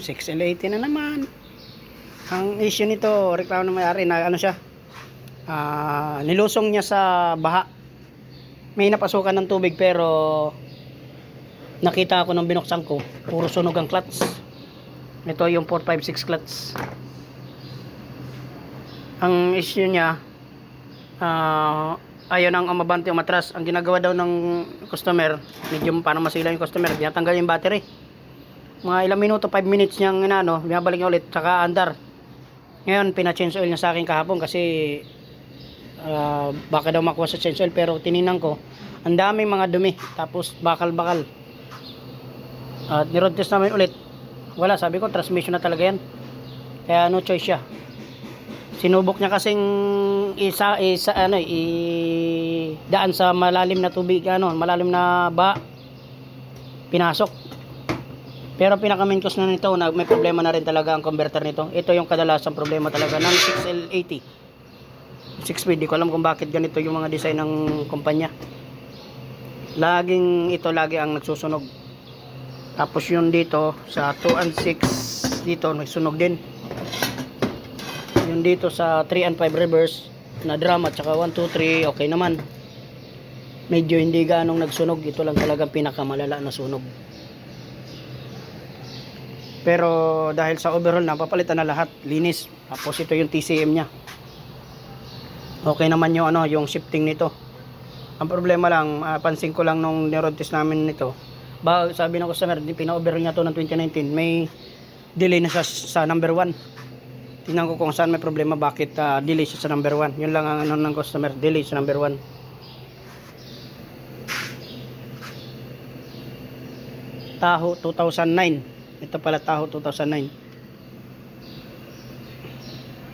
6L80 na naman. Ang issue nito, reklamo ng may-ari na ano siya, nilusong niya sa baha. May napasukan ng tubig pero nakita ako nung binuksan ko, puro sunog ang clutch. Ito yung 456 clutch. Ang issue niya, ayaw nang umabante yung matras. Ang ginagawa daw ng customer, medyo paano masila yung customer, tinatanggal yung battery. Mga ilang minuto, 5 minutes niyang binabalik niya ulit, saka andar. Ngayon, pina-change oil niya sa akin kahapon kasi baka daw makuha sa change oil, pero tiningnan ko, ang daming mga dumi, tapos bakal-bakal. At ni-road test namin ulit, wala, sabi ko transmission na talaga yan, kaya no choice siya. Sinubok niya kasing daan sa malalim na tubig, malalim na ba, pinasok. Pero pinaka-main cause na nito, may problema na rin talaga ang converter nito. Ito yung kadalasang problema talaga ng 6L80. 6-speed, di ko alam kung bakit ganito yung mga design ng kumpanya. Lagi ang nagsusunog. Tapos yun dito, sa 2 and 6, dito nagsunog din. Yun dito sa 3 and 5 reverse, na drum at saka 1, 2, 3, okay naman. Medyo hindi ganong nagsunog. Ito lang talaga pinakamalala na sunog. Pero dahil sa overhaul na, papalitan na lahat, linis. Tapos ito yung TCM nya. Okay naman yung yung shifting nito. Ang problema lang, pansin ko lang nung ni-road test namin nito, sabi ng customer, pina-overhaul niya to ng 2019, may delay na sa number 1. Tingnan ko kung saan may problema, bakit delay siya sa number 1. Yun lang ang ng customer, delay sa number 1. Tahoe 2009. Ito pala Tahoe 2009.